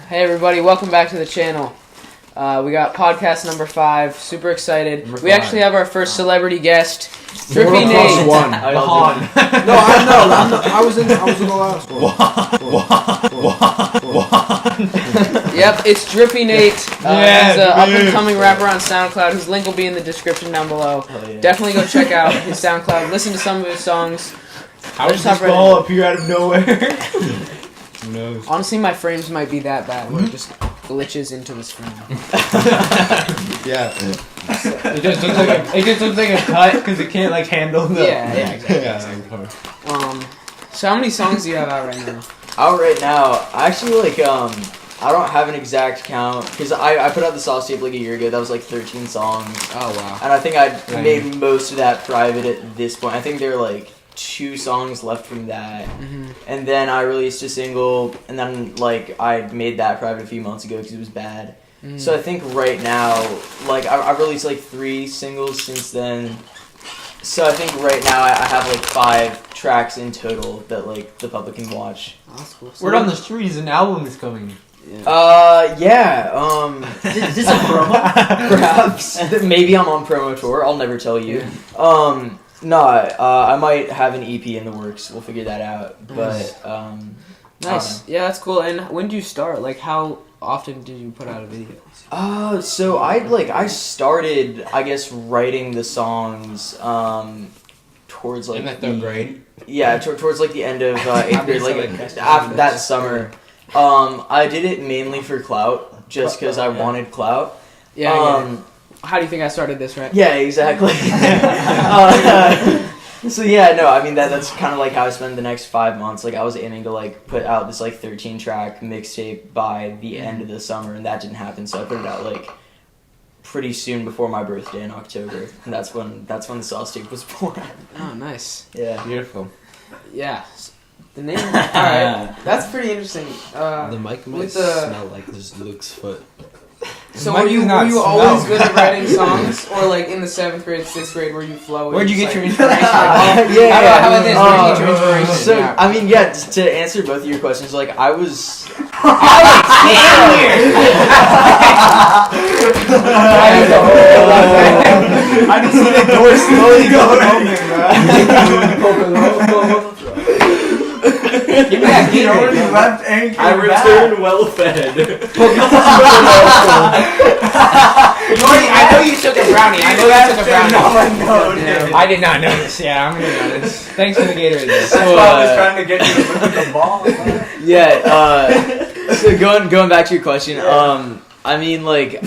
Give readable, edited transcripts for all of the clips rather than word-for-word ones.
Hey everybody, welcome back to the channel. We got podcast number 5. Super excited. We actually have our first celebrity guest, Drippy Nate. One. I was in the last one. Yep, it's Drippy Nate. He's an up-and-coming rapper on SoundCloud whose link will be in the description down below. Yeah. Definitely go check out his SoundCloud. Listen to some of his songs. How did this ball appear out of nowhere? Who knows? Honestly, my frames might be that bad where it just glitches into his frame. Yeah. It just looks like a cut because it can't like handle the. Yeah, exactly. So how many songs do you have out right now? Out right now, actually I don't have an exact count because I put out the Sauce Tape like a year ago. That was like 13 songs. Oh wow. And I think I made most of that private at this point. I think there are like 2 songs left from that. Mm-hmm. And then I released a single, and then like I made that private a few months ago because it was bad. Mm. So I think right now, like I've released like 3 singles since then. So I think right now I have like 5 tracks in total that like the public can watch. Oh, that's cool. So word on the street, an album is coming. Yeah. Is this a promo? Perhaps. Maybe I'm on promo tour. I'll never tell you. I might have an EP in the works. We'll figure that out. But nice. Yeah, that's cool. And when did you start? Like, how often did you put out a video? So I started, I guess, writing the songs towards like in the 3rd grade. Yeah, towards like the end of 8th grade, like after that summer. I did it mainly for clout, just because I wanted clout. Yeah. How do you think I started this, right? Yeah, exactly. So yeah, no, I mean that's kind of like how I spent the next 5 months. Like I was aiming to like put out this like 13-track mixtape by the end of the summer, and that didn't happen. So I put it out like pretty soon before my birthday in October, and that's when the Sauce Tape was born. Oh, nice. Yeah, beautiful. Yeah. The name. All right, that's pretty interesting. The mic might smell like this Luke's foot. So were you always good at writing songs, or like in the 7th grade, 6th grade, where you flow? Where'd you get your inspiration? inspiration? How about this? Where'd you get your inspiration? So I mean, to answer both of your questions, like I was. I just see the door slowly going open, bro. Give me that gear. Left ankle. I returned well fed. I know you took a brownie. I did not notice. Yeah, I'm gonna notice. Thanks for the Gatorade. That's why I was trying to get you to look at the ball. Yeah. So going back to your question, I mean, like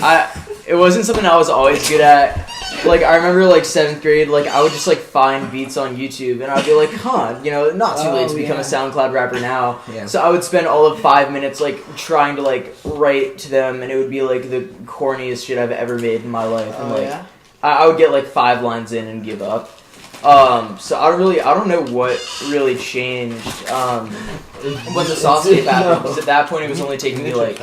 it wasn't something I was always good at. Like, I remember, like, 7th grade, like, I would just, like, find beats on YouTube, and I'd be like, not too late to become a SoundCloud rapper now. Yeah. So I would spend all of 5 minutes, like, trying to, like, write to them, and it would be, like, the corniest shit I've ever made in my life. And, I would get, like, 5 lines in and give up. So I don't know what really changed, when the Sauce Tape happened, because at that point it was only taking me, like,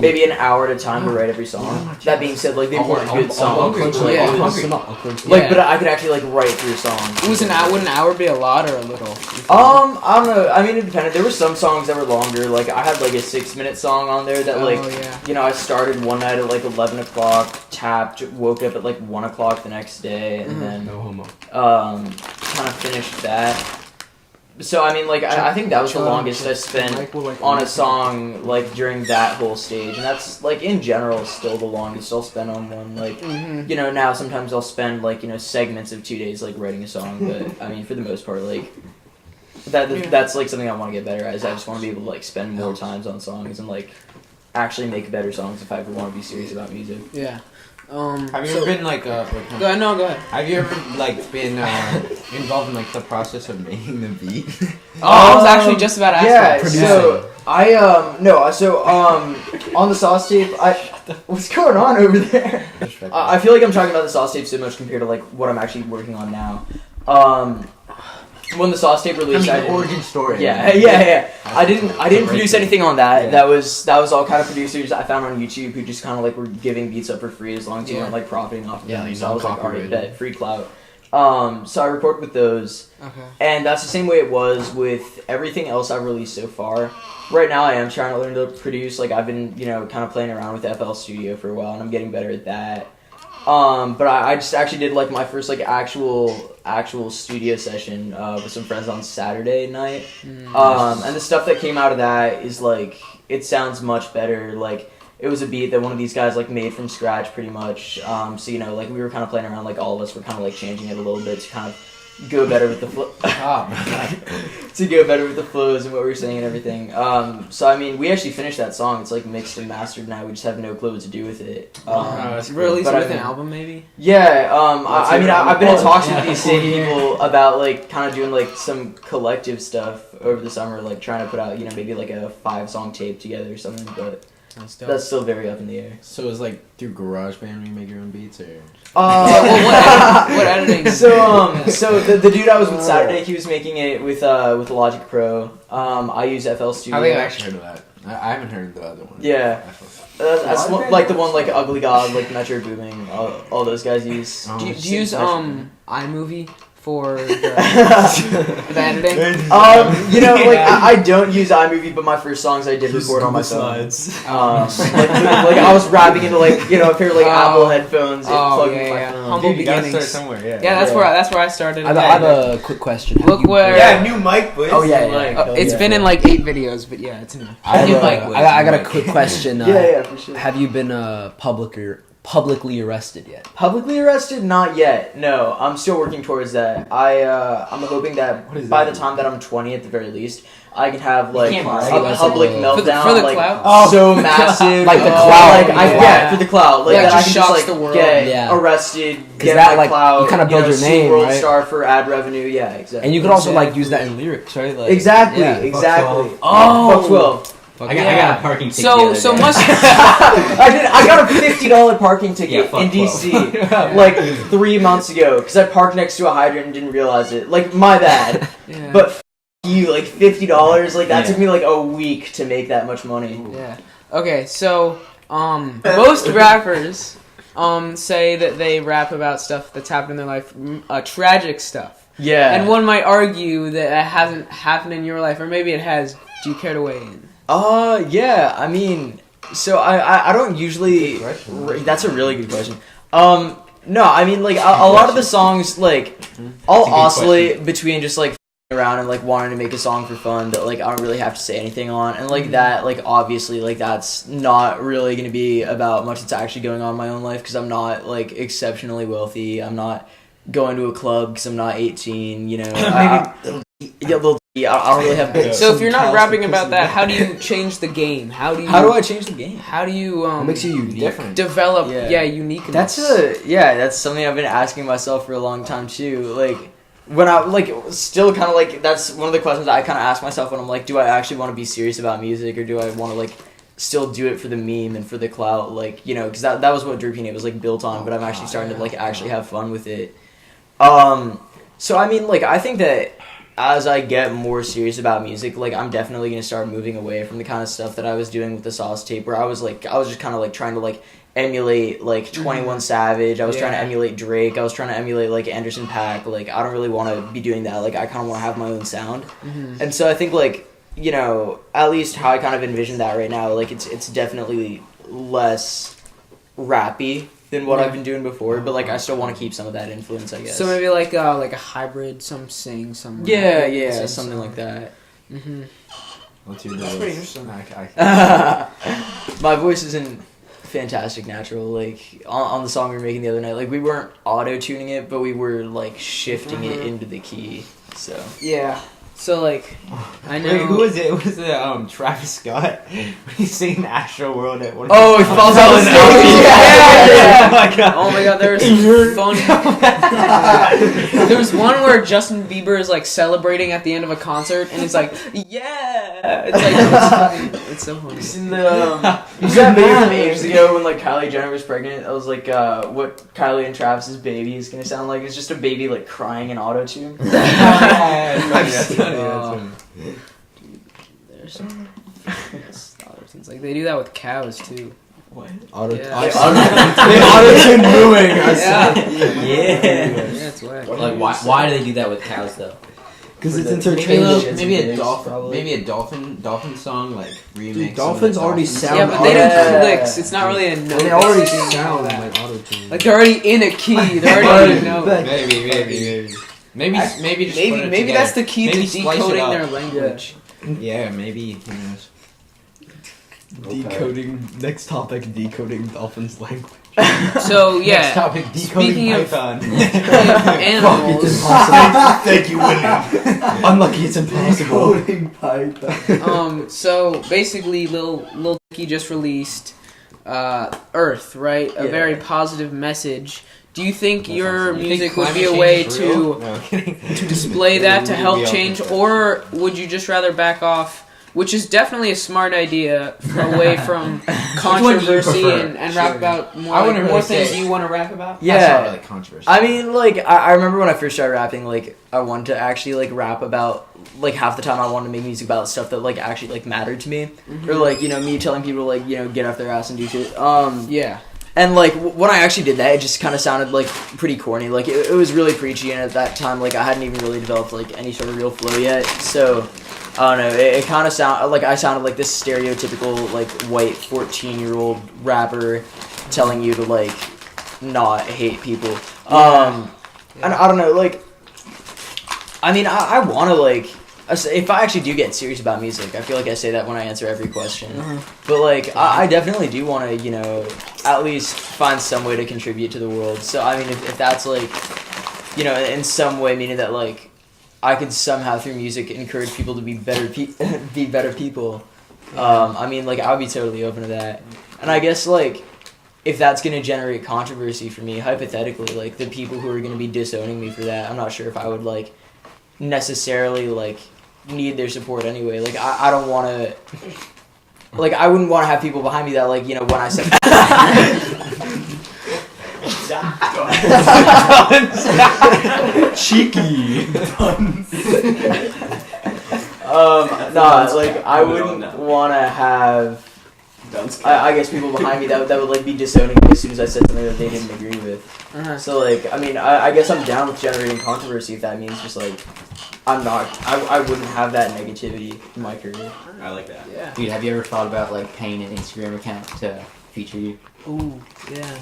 maybe an hour at a time to write every song. That being said, like they weren't good songs. But I could actually like write through songs. Would an hour be a lot or a little? I don't know. I mean, it depended. There were some songs that were longer. Like I had like a 6-minute song on there that I started one night at like 11 o'clock, tapped, woke up at like 1 o'clock the next day, and then kind of finished that. So, I mean, like, I think that was the longest I spent on a song, like, during that whole stage. And that's, like, in general, still the longest I'll spend on one. Like, you know, now sometimes I'll spend, like, you know, segments of 2 days, like, writing a song. But, I mean, for the most part, like, that's, like, something I want to get better at. Is I just want to be able to, like, spend more times on songs and, like, actually make better songs if I ever want to be serious about music. Yeah. Have you ever been like go ahead. Have you ever like been involved in like the process of making the beat? I was actually just about to ask that. So on the Sauce Tape, what's going on over there? I feel like I'm talking about the Sauce Tape so much compared to like what I'm actually working on now. When the Sauce Tape released, I mean, the origin story. Yeah. I didn't produce anything on that. Yeah. That was all kind of producers I found on YouTube who just kind of like were giving beats up for free as long as you weren't like profiting off of them. So I was like, alright, bet, free clout. So I record with those. Okay. And that's the same way it was with everything else I've released so far. Right now I am trying to learn to produce. Like I've been, kind of playing around with FL Studio for a while, and I'm getting better at that. But I just actually did like my first like actual studio session with some friends on Saturday night. And the stuff that came out of that is like, it sounds much better. Like it was a beat that one of these guys like made from scratch pretty much. So like we were kind of playing around, like all of us were kind of like changing it a little bit to kind of go better with the to go better with the flows and what we were saying and everything. So I mean, we actually finished that song. It's like mixed and mastered now. We just have no clue what to do with it. Release it with an album, maybe. Yeah. I mean, I've been in talks with these same people about like kind of doing like some collective stuff over the summer, like trying to put out maybe like a 5-song tape together or something, but. That's still very up in the air. So it's like through GarageBand when you make your own beats, or? What editing? So the dude I was with Saturday, he was making it with Logic Pro. I use FL Studio. I think I've actually heard of that. I haven't heard the other one. Yeah, that's like the one like Ugly God, like Metro Booming, all those guys use. Do you use iMovie for the editing? I don't use iMovie, but my first songs I did record on my phone. Like I was rapping into like a pair of like Apple headphones and plugging my phone. Humble beginnings. Start somewhere, that's where I started. I have a quick question. Look where. Yeah, new mic, please. Oh yeah. It's been in like 8 videos, but yeah, it's new. I got a quick question. For sure. Have you been publicly arrested yet? Publicly arrested? Not yet. No, I'm still working towards that. I'm hoping that by the time that I'm 20 at the very least, I can have like a public meltdown, for the like clout? so massive, like the clout, for the clout, like that I can just the world. get arrested, get that, my like, clout, you kind of build your name, world right? star for ad revenue, yeah, exactly. And you could also like use that in lyrics, right? Like, exactly. Oh, Fuck 12. I got a parking ticket. So must I got a $50 parking ticket in fuck DC like 3 months ago because I parked next to a hydrant and didn't realize it. Like my bad. But you like $50, like that took me like a week to make that much money. Yeah. Okay, so most rappers say that they rap about stuff that's happened in their life, tragic stuff. Yeah. And one might argue that it hasn't happened in your life, or maybe it has. Do you care to weigh in? Yeah, I mean, so I don't usually. That's a really good question. No, I mean, like, a lot of the songs, like, I'll oscillate between just, like, around and, like, wanting to make a song for fun that, like, I don't really have to say anything on. And, like, that, like, obviously, like, that's not really going to be about much that's actually going on in my own life because I'm not, like, exceptionally wealthy. I'm not going to a club because I'm not 18, you know. I don't really have. So if you're not rapping about that, how do you change the game? How do I change the game? How do you what makes you unique? Develop uniqueness? That's something I've been asking myself for a long time too. Like when I still kind of like that's one of the questions I kind of ask myself when I'm like, do I actually want to be serious about music or do I want to like still do it for the meme and for the clout? Like because that was what DRIPPY was like built on, but I'm actually starting to like actually have fun with it. So I mean like I think that. As I get more serious about music, like I'm definitely gonna start moving away from the kind of stuff that I was doing with the Sauce tape, where I was just kind of like trying to like emulate like 21 Savage. I was trying to emulate Drake. I was trying to emulate like Anderson .Paak. Like I don't really want to be doing that. Like I kind of want to have my own sound. And so I think like at least how I kind of envision that right now, like it's definitely less rappy than what I've been doing before, but like I still want to keep some of that influence, I guess. So maybe like a hybrid, some sing, some rap, yeah, something like that. What's your That's pretty interesting. My voice isn't fantastic natural. Like on the song we were making the other night, like we weren't auto tuning it, but we were like shifting it into the key. So yeah. So like, I know. Wait, who was it? Was it Travis Scott when he's singing Astro World at one? Oh, he falls out of the stage. Yeah. Oh my god. Oh my god, there was fun. There was one where Justin Bieber is like celebrating at the end of a concert, and it's like, yeah. It's like it's so funny. You seen that video from ages ago when like Kylie Jenner was pregnant? That was like what Kylie and Travis's baby is gonna sound like. It's just a baby like crying in auto-tune. There's some other things like they do that with cows too. Auto. Yeah. They auto-tune mooing. Yeah. Yeah. It's whack. Like why do they do that with cows though? Because it's Maybe interchangeable. maybe a dolphin song like remix. Dude, dolphins already sound. Yeah, but they do Yeah. clicks. It's not really a note. They already thing, sound that. like auto tune. Like they're already in a key. They're already in a note. Maybe just put it Maybe that's together. the key Maybe to splice it decoding up. their language. Yeah, maybe. Who knows? Decoding. Next topic: decoding dolphins' language. So Next yeah, topic: decoding speaking of- Python. animals. Thank you, William. Unlucky, it's impossible. So basically, Lil Dicky just released Earth, right? A Yeah. very positive message. Do you think your You think music would climate be a change way is real? to No, I'm kidding. display that to help We all change, think so. or would you just rather back off? Which is definitely a smart idea, away from one do you controversy prefer? and rap about more, I wouldn't more really things say- you want to rap about. That's not Yeah. really controversial. I mean, like, I remember when I first started rapping, like, I wanted to actually, like, rap about, like, half the time I wanted to make music about stuff that, like, actually, like, mattered to me. Or, like, you know, me telling people to, like, you know, get off their ass and do shit. Yeah. And, like, when I actually did that, it just kind of sounded, like, pretty corny. Like, it was really preachy, and at that time, like, I hadn't even really developed, like, any sort of real flow yet. So, I don't know, it kind of sounded, like, I sounded like this stereotypical, like, white 14-year-old rapper telling you to, like, not hate people. And I don't know, like, I mean, I want to, like, if I actually do get serious about music, I feel like I say that when I answer every question. But, like, I definitely do want to, you know, at least find some way to contribute to the world. So, I mean, if that's, like, you know, in some way, meaning that, like, I could somehow, through music, encourage people to be better be better people, I mean, like, I would be totally open to that. And I guess, like, if that's going to generate controversy for me, hypothetically, like, the people who are going to be disowning me for that, I'm not sure if I would, like, necessarily, like, need their support anyway. Like, I don't want to, like, I wouldn't want to have people behind me that, like, you know, when I said Cheeky. no, like, I wouldn't want to have, I guess, people behind me that would, like, be disowning me as soon as I said something that they didn't agree with. So, like, I mean, I guess I'm down with generating controversy if that means just, like, I wouldn't have that negativity in my career. I like that. Yeah. Dude, have you ever thought about like paying an Instagram account to feature you? Ooh, yeah.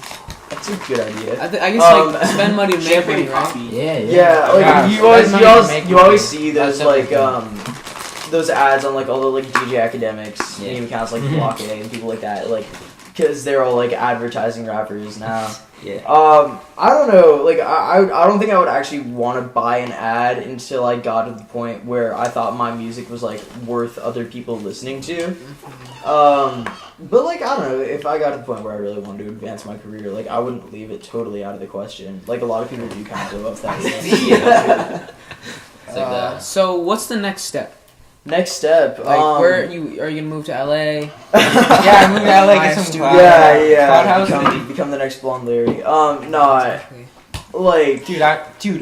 That's a good idea. I guess, like, spend money to make money, right? Yeah, Yeah, like, Yeah, you so always, that's you money to always, make you money. always see those, That's like, everything. those ads on, like, all the, like, DJ Academics Yeah. meme accounts, like, Block A and people like that, like, because they're all, like, advertising rappers now. Yeah. I don't know, like, I don't think I would actually want to buy an ad until I got to the point where I thought my music was, like, worth other people listening to. But, like, I don't know, if I got to the point where I really wanted to advance my career, like, I wouldn't leave it totally out of the question. Like, a lot of people do kind of blow up that way. It's like that. So what's the next step? Next step, Like, where are you gonna move to LA? Yeah, I'm moving to LA, get some Studio. cloud. yeah, Cloud become the next Blonde Larry. No, like, Dude,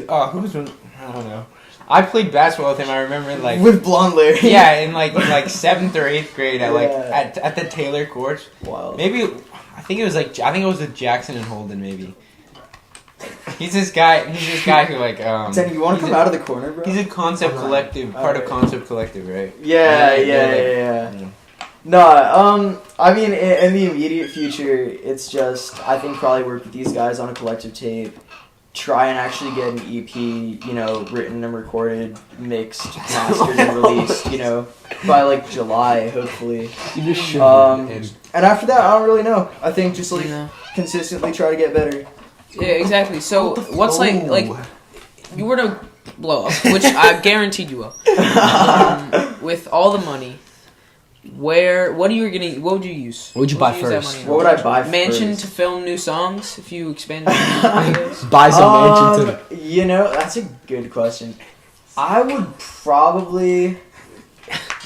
who was one? I don't know. I played basketball with him. I remember, like, with Blonde Larry. yeah, in like 7th or 8th grade, at like Yeah. at the Taylor courts. Wild. Maybe I think it was with Jackson and Holden. Maybe he's this guy. Who like Danny, you want to he's come out of the corner, bro? He's a Concept Collective, part of Alright. Concept Collective, right? Yeah. Yeah. No, I mean, in the immediate future, it's just, I think probably work with these guys on a collective tape, try and actually get an EP, you know, written and recorded, mixed, mastered, and released, you know, by, like, July, hopefully. You just should. And after that, I don't really know. I think just, like, Yeah. consistently try to get better. Yeah, exactly. So what's like you were to blow up, which I guaranteed you will. With all the money, what would you use? What would you buy use that first? money What would I buy Mansion first? to film new songs if you expand your videos? Buy some mansion to. You know, that's a good question. I would probably,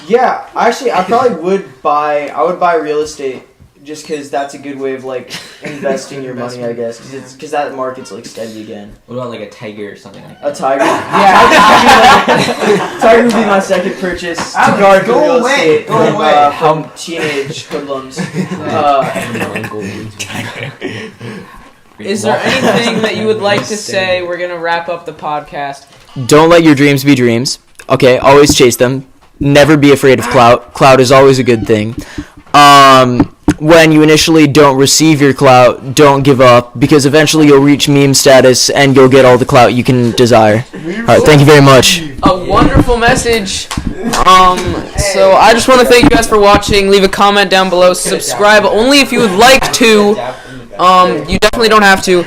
yeah. Actually, I probably would buy. I would buy real estate just because that's a good way of, like, investing your money, I guess. Because that market's, like, steady again. What about like a tiger or something like that? A tiger. Yeah, Target would be my second purchase to Alex, guard the go real away, estate go from, away. from teenage hoodlums. Is there anything that you would like to say? We're gonna wrap up the podcast. Don't let your dreams be dreams. Okay, always chase them. Never be afraid of clout. Clout is always a good thing. When you initially don't receive your clout, don't give up, because eventually you'll reach meme status and you'll get all the clout you can desire. Alright, thank you very much. A wonderful message. So I just want to thank you guys for watching. Leave a comment down below. Subscribe only if you would like to. You definitely don't have to.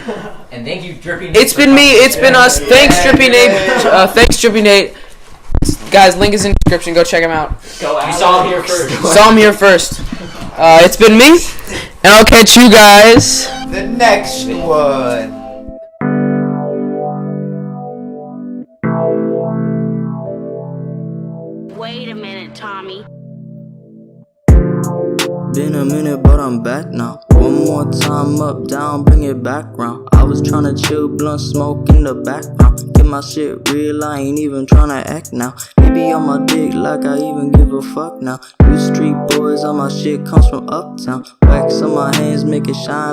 And thank you, Drippy. It's been me. It's been us. Thanks, Drippy Nate. Thanks, Drippy Nate. Guys, link is in the description. Go check him out. You saw him here first. Saw him here first. It's been me, and I'll catch you guys. The next one. Wait a minute, Tommy. Been a minute, but I'm back now. One more time, up, down, bring it back round. I was tryna chill, blunt smoke in the background. Get my shit real, I ain't even tryna act now. Maybe on my dick, like I even give a fuck now. New street boys, all my shit comes from uptown. Wax on my hands, make it shine.